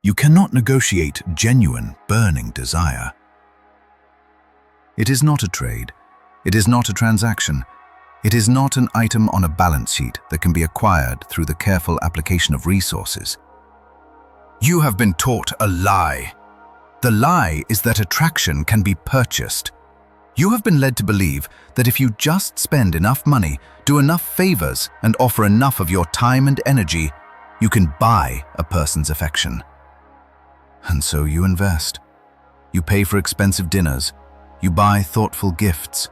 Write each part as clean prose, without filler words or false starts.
You cannot negotiate genuine, burning desire. It is not a trade. It is not a transaction. It is not an item on a balance sheet that can be acquired through the careful application of resources. You have been taught a lie. The lie is that attraction can be purchased. You have been led to believe that if you just spend enough money, do enough favors, and offer enough of your time and energy, you can buy a person's affection. And so you invest. You pay for expensive dinners. You buy thoughtful gifts.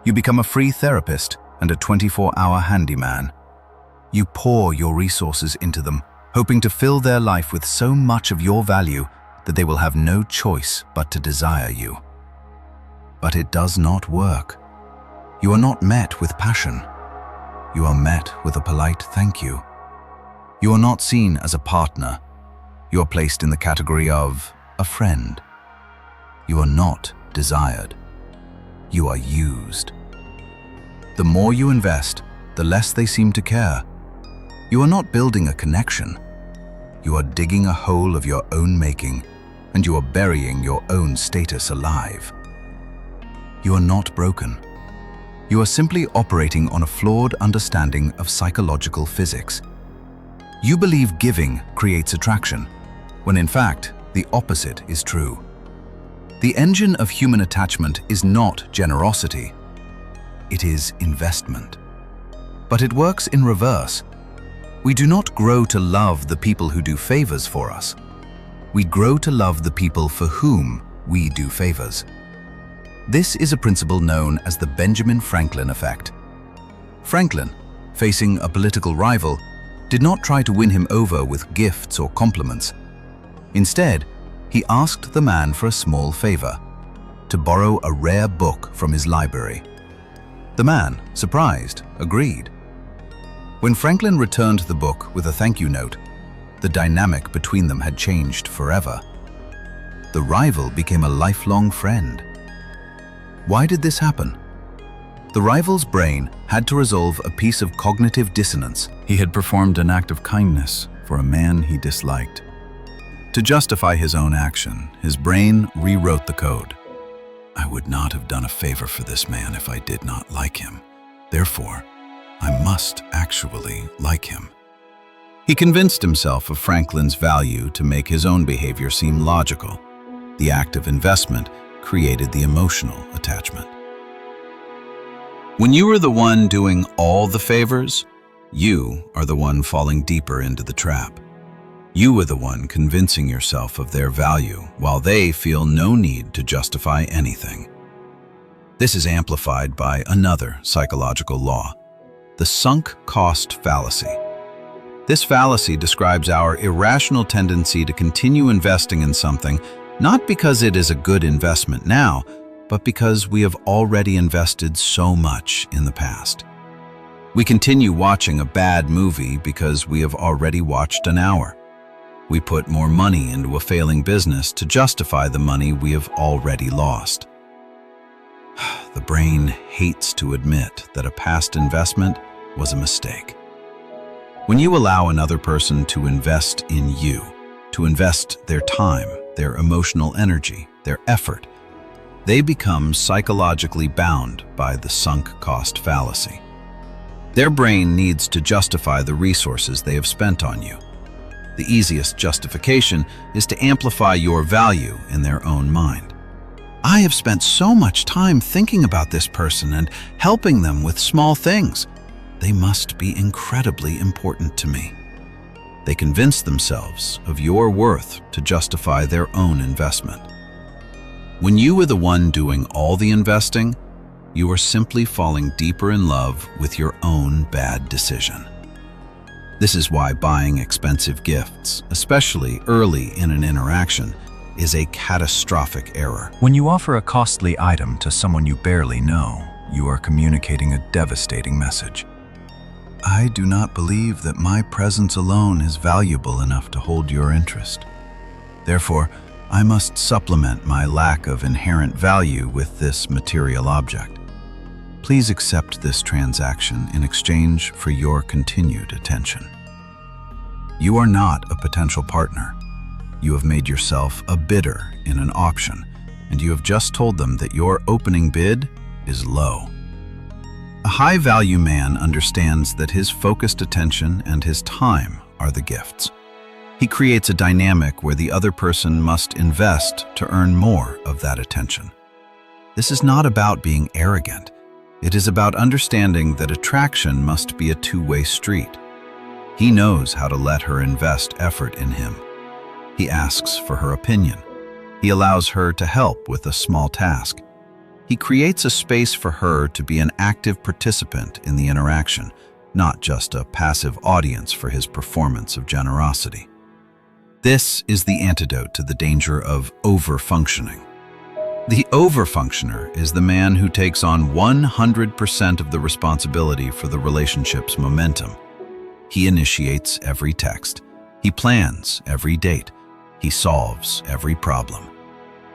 You become a free therapist and a 24-hour handyman. You pour your resources into them, hoping to fill their life with so much of your value that they will have no choice but to desire you. But it does not work. You are not met with passion. You are met with a polite thank you. You are not seen as a partner. You are placed in the category of a friend. You are not desired. You are used. The more you invest, the less they seem to care. You are not building a connection. You are digging a hole of your own making, and you are burying your own status alive. You are not broken. You are simply operating on a flawed understanding of psychological physics. You believe giving creates attraction, when in fact, the opposite is true. The engine of human attachment is not generosity. It is investment. But it works in reverse. We do not grow to love the people who do favors for us. We grow to love the people for whom we do favors. This is a principle known as the Benjamin Franklin effect. Franklin, facing a political rival, did not try to win him over with gifts or compliments. Instead, he asked the man for a small favor, to borrow a rare book from his library. The man, surprised, agreed. When Franklin returned the book with a thank you note, the dynamic between them had changed forever. The rival became a lifelong friend. Why did this happen? The rival's brain had to resolve a piece of cognitive dissonance. He had performed an act of kindness for a man he disliked. To justify his own action, his brain rewrote the code. I would not have done a favor for this man if I did not like him. Therefore, I must actually like him. He convinced himself of Franklin's value to make his own behavior seem logical. The act of investment created the emotional attachment. When you are the one doing all the favors, you are the one falling deeper into the trap. You are the one convincing yourself of their value while they feel no need to justify anything. This is amplified by another psychological law, the sunk cost fallacy. This fallacy describes our irrational tendency to continue investing in something not because it is a good investment now, but because we have already invested so much in the past. We continue watching a bad movie because we have already watched an hour. We put more money into a failing business to justify the money we have already lost. The brain hates to admit that a past investment was a mistake. When you allow another person to invest in you, to invest their time, their emotional energy, their effort, they become psychologically bound by the sunk cost fallacy. Their brain needs to justify the resources they have spent on you. The easiest justification is to amplify your value in their own mind. I have spent so much time thinking about this person and helping them with small things. They must be incredibly important to me. They convince themselves of your worth to justify their own investment. When you are the one doing all the investing, you are simply falling deeper in love with your own bad decision. This is why buying expensive gifts, especially early in an interaction, is a catastrophic error. When you offer a costly item to someone you barely know, you are communicating a devastating message. I do not believe that my presence alone is valuable enough to hold your interest. Therefore, I must supplement my lack of inherent value with this material object. Please accept this transaction in exchange for your continued attention. You are not a potential partner. You have made yourself a bidder in an auction, and you have just told them that your opening bid is low. A high-value man understands that his focused attention and his time are the gifts. He creates a dynamic where the other person must invest to earn more of that attention. This is not about being arrogant. It is about understanding that attraction must be a two-way street. He knows how to let her invest effort in him. He asks for her opinion. He allows her to help with a small task. He creates a space for her to be an active participant in the interaction, not just a passive audience for his performance of generosity. This is the antidote to the danger of over-functioning. The over-functioner is the man who takes on 100% of the responsibility for the relationship's momentum. He initiates every text. He plans every date. He solves every problem.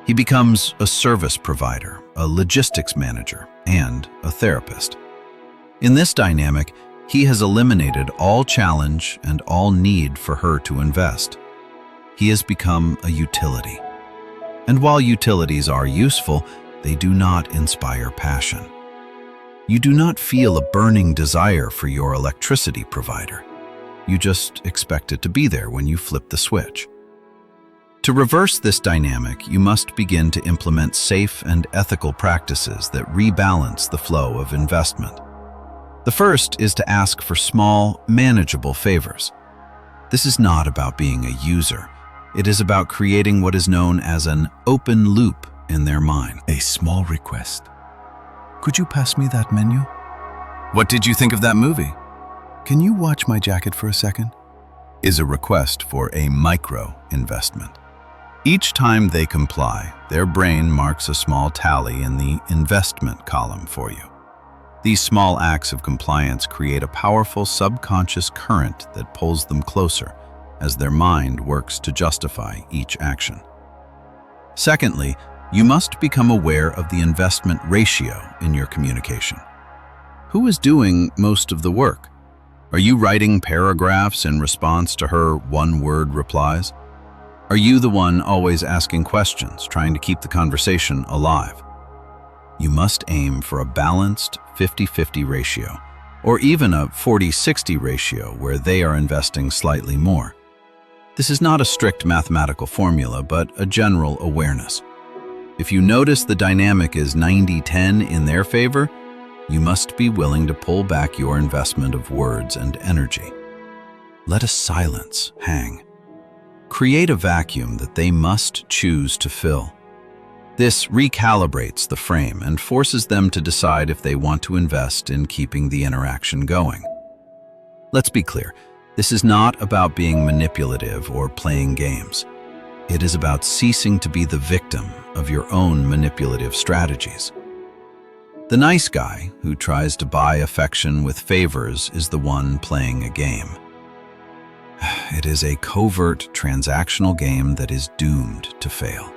He becomes a service provider, a logistics manager, and a therapist. In this dynamic, he has eliminated all challenge and all need for her to invest. He has become a utility. And while utilities are useful, they do not inspire passion. You do not feel a burning desire for your electricity provider. You just expect it to be there when you flip the switch. To reverse this dynamic, you must begin to implement safe and ethical practices that rebalance the flow of investment. The first is to ask for small, manageable favors. This is not about being a user. It is about creating what is known as an open loop in their mind. A small request. Could you pass me that menu? What did you think of that movie? Can you watch my jacket for a second? Is a request for a micro-investment. Each time they comply, their brain marks a small tally in the investment column for you. These small acts of compliance create a powerful subconscious current that pulls them closer as their mind works to justify each action. Secondly, you must become aware of the investment ratio in your communication. Who is doing most of the work? Are you writing paragraphs in response to her one-word replies? Are you the one always asking questions, trying to keep the conversation alive? You must aim for a balanced 50-50 ratio, or even a 40-60 ratio where they are investing slightly more. This is not a strict mathematical formula, but a general awareness. If you notice the dynamic is 90-10 in their favor, you must be willing to pull back your investment of words and energy. Let a silence hang. Create a vacuum that they must choose to fill. This recalibrates the frame and forces them to decide if they want to invest in keeping the interaction going. Let's be clear. This is not about being manipulative or playing games. It is about ceasing to be the victim of your own manipulative strategies. The nice guy who tries to buy affection with favors is the one playing a game. It is a covert transactional game that is doomed to fail.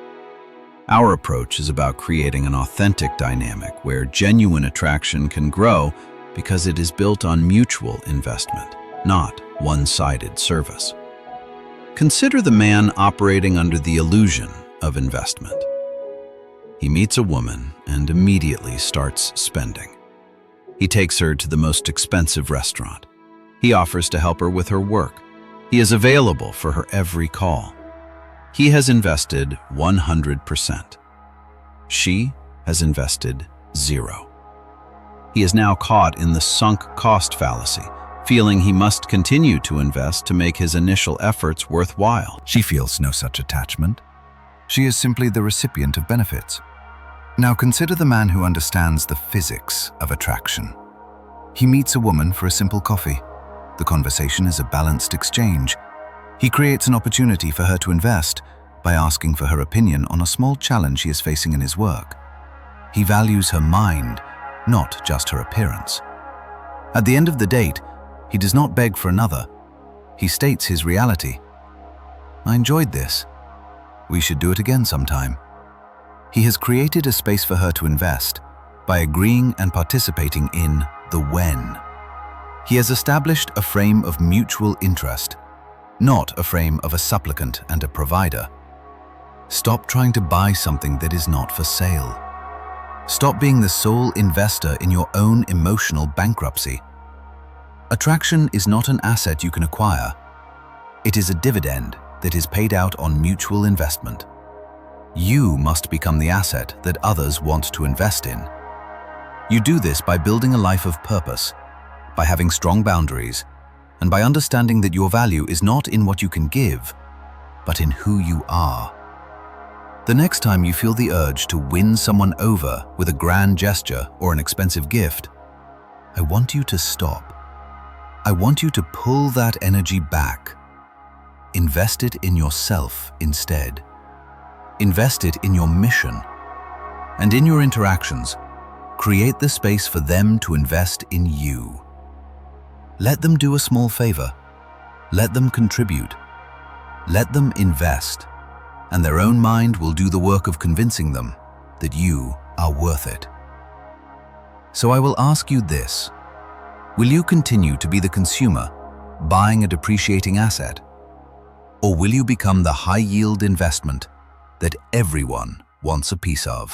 Our approach is about creating an authentic dynamic where genuine attraction can grow because it is built on mutual investment, not one-sided service. Consider the man operating under the illusion of investment. He meets a woman and immediately starts spending. He takes her to the most expensive restaurant. He offers to help her with her work. He is available for her every call. He has invested 100%. She has invested 0. He is now caught in the sunk cost fallacy, feeling he must continue to invest to make his initial efforts worthwhile. She feels no such attachment. She is simply the recipient of benefits. Now consider the man who understands the physics of attraction. He meets a woman for a simple coffee. The conversation is a balanced exchange. He creates an opportunity for her to invest by asking for her opinion on a small challenge he is facing in his work. He values her mind, not just her appearance. At the end of the date, he does not beg for another. He states his reality. I enjoyed this. We should do it again sometime. He has created a space for her to invest by agreeing and participating in the when. He has established a frame of mutual interest. not a frame of a supplicant and a provider. Stop trying to buy something that is not for sale. Stop being the sole investor in your own emotional bankruptcy. Attraction is not an asset you can acquire. It is a dividend that is paid out on mutual investment. You must become the asset that others want to invest in. You do this by building a life of purpose, by having strong boundaries, and by understanding that your value is not in what you can give, but in who you are. The next time you feel the urge to win someone over with a grand gesture or an expensive gift, I want you to stop. I want you to pull that energy back. Invest it in yourself instead. Invest it in your mission. And in your interactions, create the space for them to invest in you. Let them do a small favor. Let them contribute. Let them invest. And their own mind will do the work of convincing them that you are worth it. So I will ask you this. Will you continue to be the consumer, buying a depreciating asset? Or will you become the high-yield investment that everyone wants a piece of?